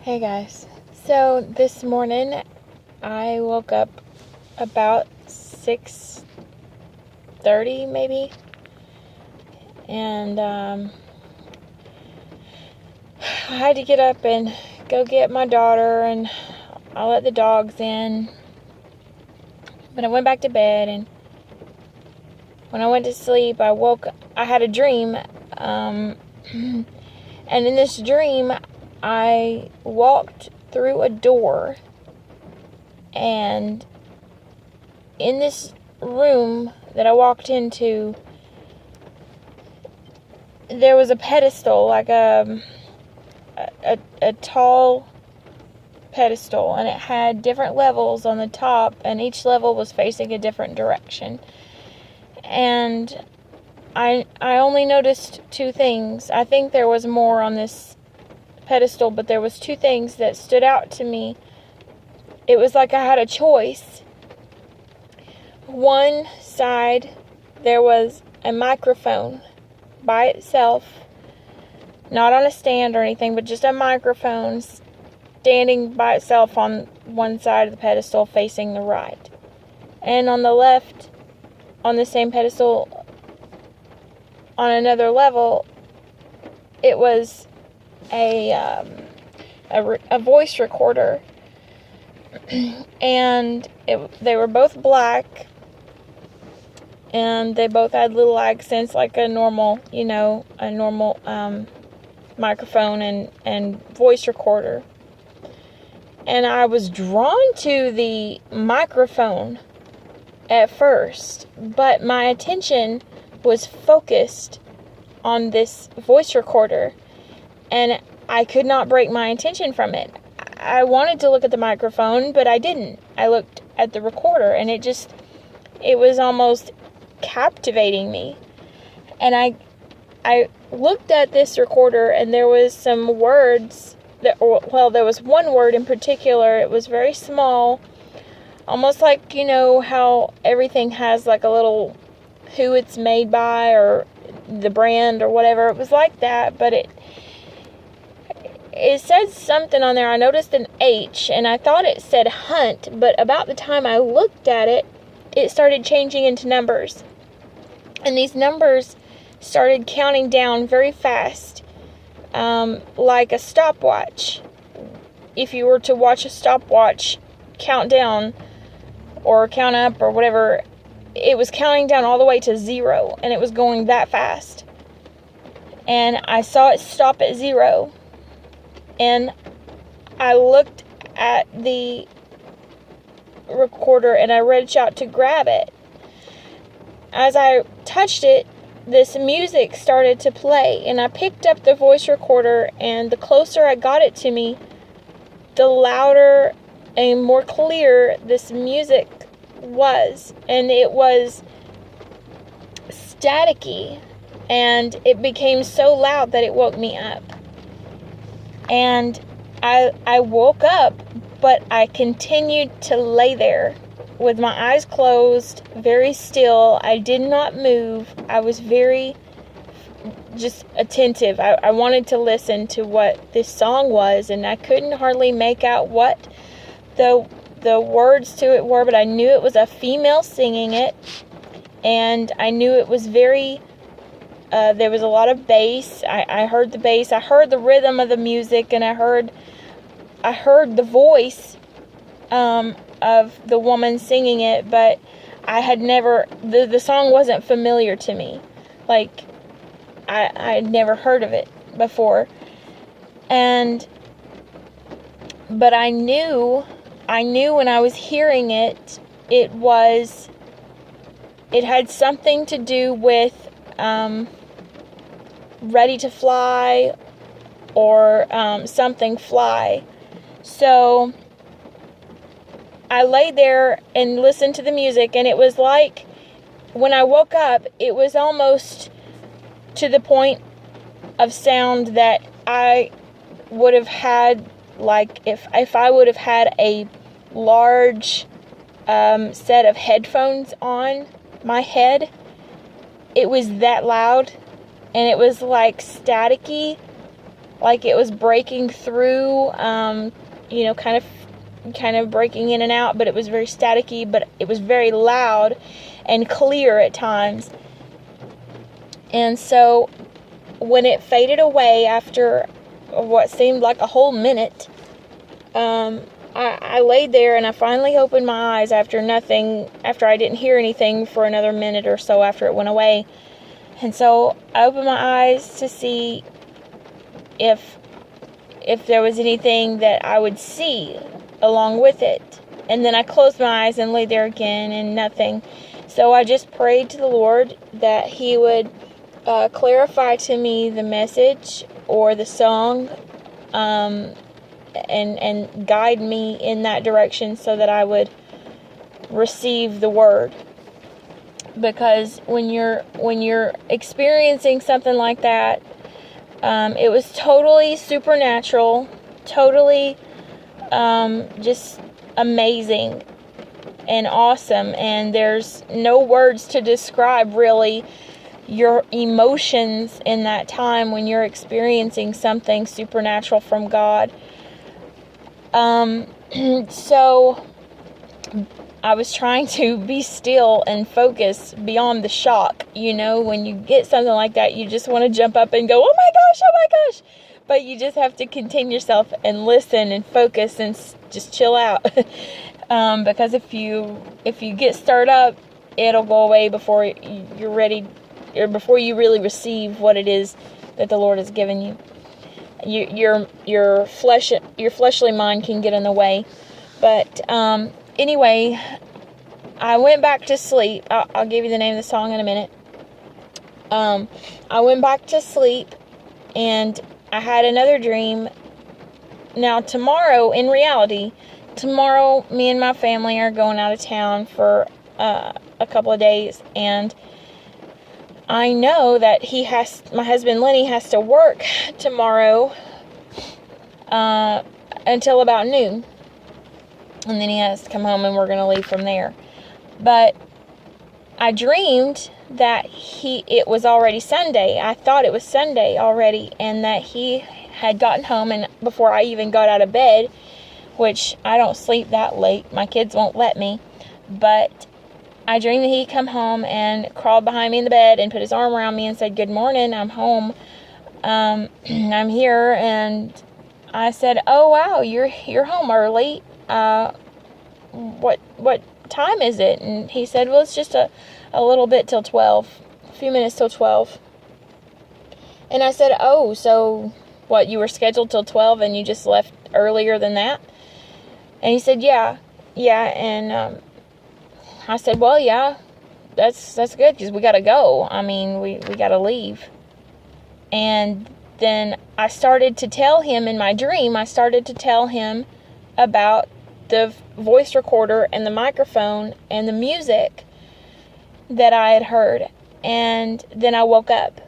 Hey guys. So this morning I woke up about 6:30 maybe, and I had to get up and go get my daughter, and I let the dogs in. But I went back to bed, and when I went to sleep I had a dream, and in this dream I walked through a door, and in this room that I walked into, there was a pedestal, like a tall pedestal, and it had different levels on the top, and each level was facing a different direction. And I only noticed two things. I think there was more on this pedestal, but there was two things that stood out to me. It was like I had a choice. One side, there was a microphone by itself, not on a stand or anything, but just a microphone standing by itself on one side of the pedestal facing the right. And on the left, on the same pedestal, on another level, it was a voice recorder, and they were both black, and they both had little accents like a normal microphone and voice recorder. And I was drawn to the microphone at first, but my attention was focused on this voice recorder, and I could not break my attention from it. I wanted to look at the microphone, but I didn't. I looked at the recorder, and it was almost captivating me. And I looked at this recorder, and there was some words there was one word in particular. It was very small, almost like, how everything has like a little who it's made by or the brand or whatever. It was like that, but it said something on there. I noticed an H, and I thought it said hunt, but about the time I looked at it, it started changing into numbers. And these numbers started counting down very fast, like a stopwatch. If you were to watch a stopwatch count down or count up or whatever, it was counting down all the way to 0, and it was going that fast. And I saw it stop at 0. And I looked at the recorder, and I reached out to grab it. As I touched it, this music started to play, and I picked up the voice recorder, and the closer I got it to me, the louder and more clear this music was. And it was staticky, and it became so loud that it woke me up. And I woke up, but I continued to lay there with my eyes closed, very still. I did not move. I was very just attentive. I wanted to listen to what this song was, and I couldn't hardly make out what the words to it were, but I knew it was a female singing it, and I knew it was very there was a lot of bass. I heard the bass. I heard the rhythm of the music, and I heard the voice of the woman singing it, but I had never, the song wasn't familiar to me. Like, I had never heard of it before. But I knew when I was hearing it, it had something to do with Ready to Fly, or something fly. So I lay there and listened to the music, and it was like, when I woke up, it was almost to the point of sound that I would have had, like, if I would have had a large set of headphones on my head. It was that loud, and it was like staticky, like it was breaking through, kind of breaking in and out, but it was very staticky, but it was very loud and clear at times. And so when it faded away after what seemed like a whole minute, I laid there and I finally opened my eyes after I didn't hear anything for another minute or so after it went away. And so I opened my eyes to see if there was anything that I would see along with it. And then I closed my eyes and lay there again, and nothing. So I just prayed to the Lord that He would clarify to me the message or the song, and guide me in that direction so that I would receive the word. Because when you're experiencing something like that, it was totally supernatural, totally just amazing and awesome, and there's no words to describe really your emotions in that time when you're experiencing something supernatural from God. So I was trying to be still and focus beyond the shock. When you get something like that, you just want to jump up and go, oh my gosh. But you just have to contain yourself and listen and focus and just chill out. Because if you get stirred up, it'll go away before you're ready, or before you really receive what it is that the Lord has given you. Your fleshly mind can get in the way. But anyway, I went back to sleep. I'll give you the name of the song in a minute. I went back to sleep, and I had another dream. Now tomorrow, in reality, me and my family are going out of town for a couple of days, and I know that my husband Lenny has to work tomorrow until about noon. And then he has to come home, and we're going to leave from there. But I dreamed that it was already Sunday. I thought it was Sunday already, and that he had gotten home, and before I even got out of bed, which I don't sleep that late. My kids won't let me. But I dreamed that he'd come home and crawled behind me in the bed and put his arm around me and said, "Good morning, I'm home. I'm here." And I said, "Oh wow, you're home early. What time is it?" And he said, "Well, it's just a little bit till 12, a few minutes till 12. And I said, "Oh, so what, you were scheduled till 12 and you just left earlier than that?" And he said, yeah. And I said, "Well, yeah, that's good, because we got to go. I mean, we got to leave." And then I started to tell him in my dream, about the voice recorder and the microphone and the music that I had heard. And then I woke up.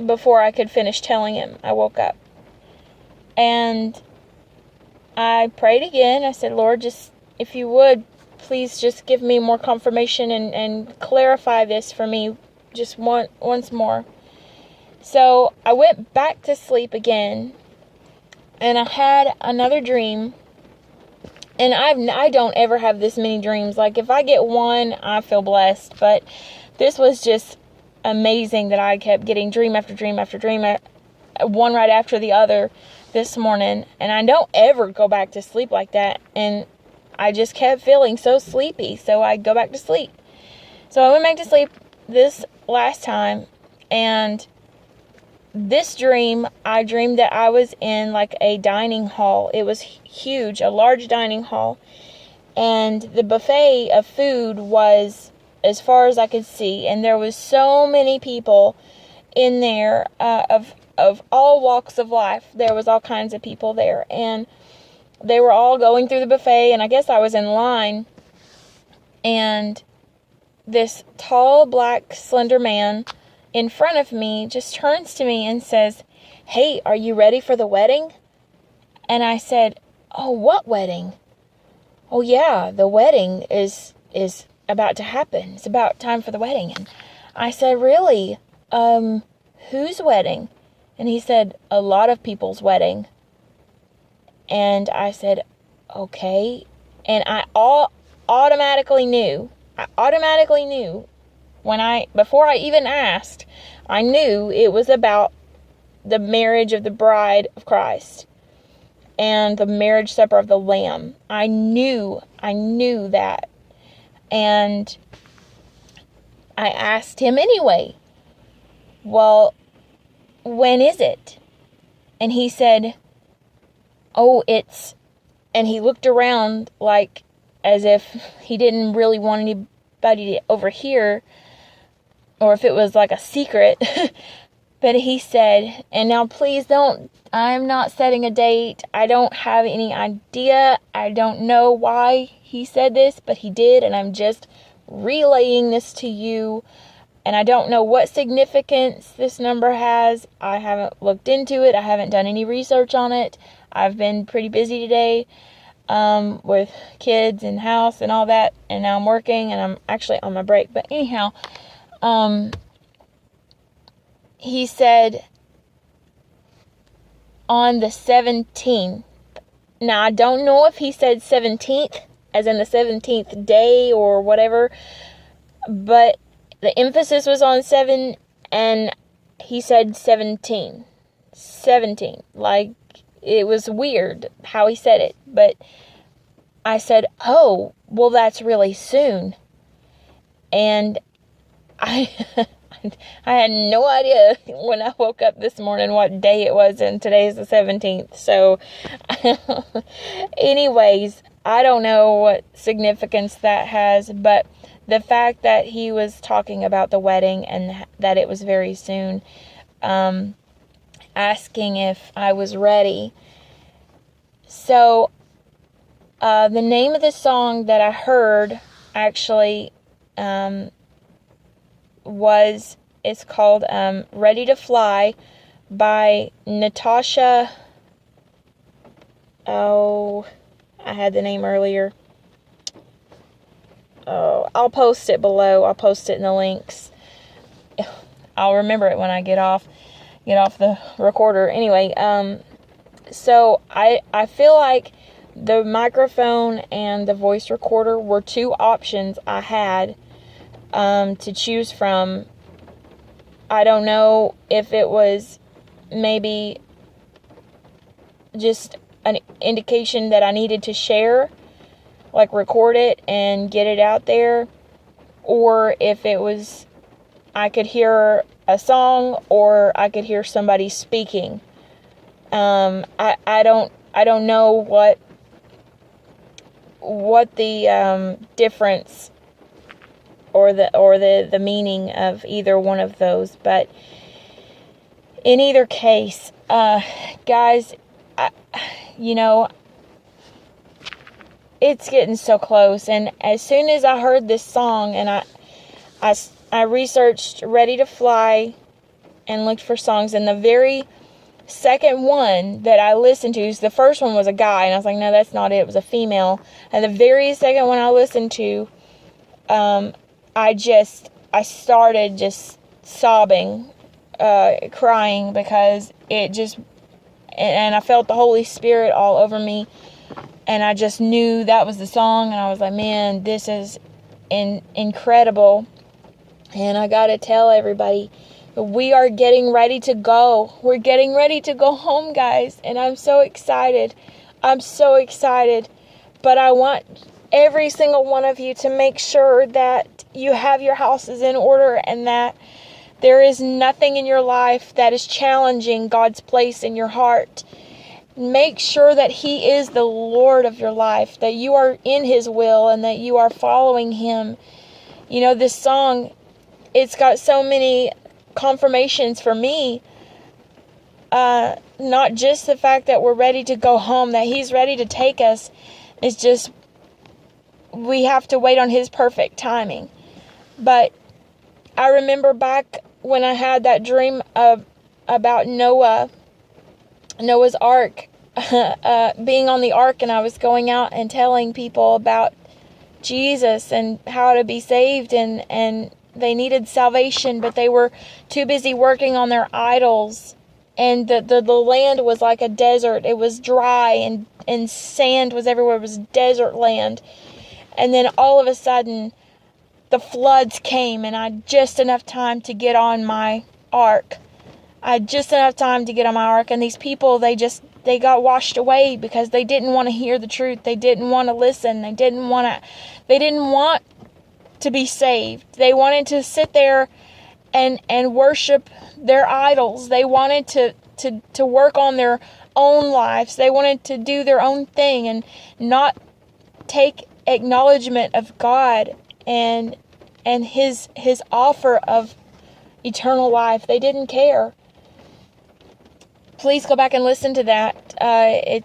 Before I could finish telling him, I woke up. And I prayed again. I said, "Lord, just, if you would, please just give me more confirmation and clarify this for me just once more." So I went back to sleep again, and I had another dream. And I don't ever have this many dreams. Like, if I get one, I feel blessed. But this was just amazing that I kept getting dream after dream after dream, one right after the other this morning. And I don't ever go back to sleep like that. And I just kept feeling so sleepy, so I go back to sleep. So I went back to sleep this last time, and this dream, I dreamed that I was in like a dining hall. It was huge, a large dining hall, and the buffet of food was as far as I could see, and there was so many people in there of all walks of life. There was all kinds of people there, and they were all going through the buffet, and I guess I was in line, and this tall, black, slender man in front of me just turns to me and says, "Hey, are you ready for the wedding?" And I said, "Oh, what wedding?" "Oh, yeah, the wedding is about to happen. It's about time for the wedding." And I said, "Really? Whose wedding?" And he said, a lot of people's wedding. And I said, okay. And I automatically knew before I even asked, I knew it was about the marriage of the bride of Christ and the marriage supper of the Lamb. I knew that. And I asked him anyway, well, when is it? And he said, oh, and he looked around like as if he didn't really want anybody to overhear, or if it was like a secret. But he said, and now please don't, I'm not setting a date. I don't have any idea. I don't know why he said this, but he did, and I'm just relaying this to you. And I don't know what significance this number has. I haven't looked into it. I haven't done any research on it. I've been pretty busy today with kids and house and all that. And now I'm working, and I'm actually on my break. But anyhow, he said on the 17th. Now, I don't know if he said 17th, as in the 17th day or whatever, but the emphasis was on 7, and he said 17. 17. Like, it was weird how he said it, but I said, oh, well, that's really soon. And I had no idea when I woke up this morning what day it was, and today's the 17th. So, anyways, I don't know what significance that has, but the fact that he was talking about the wedding and that it was very soon, asking if I was ready. So, the name of the song that I heard actually it's called Ready to Fly by Natasha. Oh, I had the name earlier. Oh, I'll post it below. I'll post it in the links. I'll remember it when I get off the recorder. Anyway, so I feel like the microphone and the voice recorder were two options I had to choose from. I don't know if it was maybe just an indication that I needed to share, like record it and get it out there, or if it was I could hear a song or I could hear somebody speaking. I don't know what the difference or the meaning of either one of those, but in either case, guys, it's getting so close. And as soon as I heard this song, and I researched Ready to Fly and looked for songs, and the very second one that I listened to, the first one was a guy, and I was like, no, that's not it. It was a female. And the very second one I listened to, I started just sobbing, crying, because it just, and I felt the Holy Spirit all over me, and I just knew that was the song, and I was like, man, this is incredible. And I gotta tell everybody, we are getting ready to go. We're getting ready to go home, guys, and I'm so excited. But I want every single one of you to make sure that you have your houses in order, and that there is nothing in your life that is challenging God's place in your heart. Make sure that He is the Lord of your life, that you are in His will, and that you are following Him. This song, it's got so many confirmations for me. Not just the fact that we're ready to go home, that He's ready to take us. It's just, we have to wait on His perfect timing. But I remember back when I had that dream about Noah's ark, being on the ark, and I was going out and telling people about Jesus and how to be saved, and they needed salvation, but they were too busy working on their idols and the land was like a desert. It was dry, and sand was everywhere. It was desert land. And then all of a sudden, the floods came, and I had just enough time to get on my ark. And these people, they got washed away because they didn't want to hear the truth. They didn't want to listen. They didn't want to be saved. They wanted to sit there and worship their idols. They wanted to work on their own lives. They wanted to do their own thing and not take acknowledgement of God and his offer of eternal life. They didn't care. Please go back and listen to that. I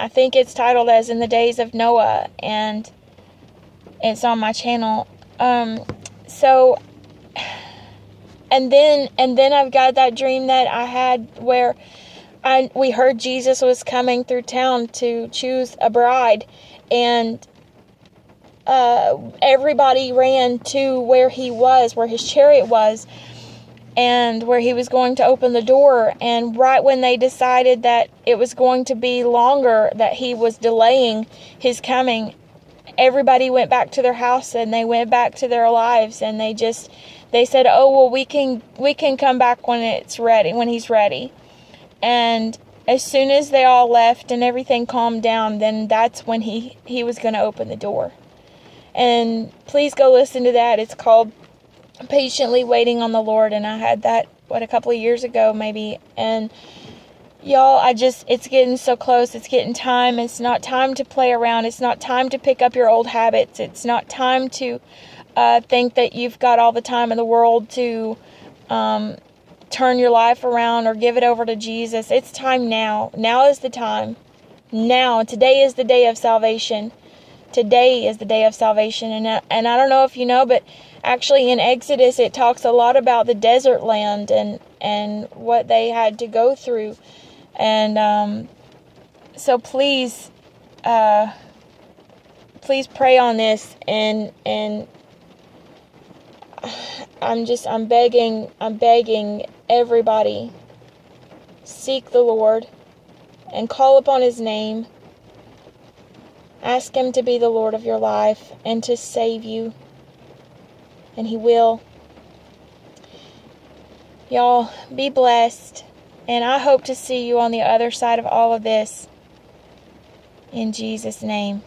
think it's titled as In the Days of Noah, and it's on my channel. So, and then I've got that dream that I had where we heard Jesus was coming through town to choose a bride, and everybody ran to where he was, where his chariot was, and where he was going to open the door. And right when they decided that it was going to be longer, that he was delaying his coming, everybody went back to their house, and they went back to their lives, and they said, oh, well, we can come back when it's ready, when he's ready. And as soon as they all left and everything calmed down, then that's when he was going to open the door. And please go listen to that. It's called Patiently Waiting on the Lord, and I had that a couple of years ago maybe. And y'all, it's getting so close. It's getting time. It's not time to play around. It's not time to pick up your old habits. It's not time to think that you've got all the time in the world to turn your life around or give it over to Jesus. It's time now. Now is the time. Now. Today is the day of salvation. Today is the day of salvation. And I don't know if you know, but actually in Exodus it talks a lot about the desert land and what they had to go through. And so please pray on this, and I'm begging everybody, seek the Lord and call upon his name. Ask him to be the Lord of your life and to save you, and he will. Y'all, be blessed, and I hope to see you on the other side of all of this. In Jesus' name.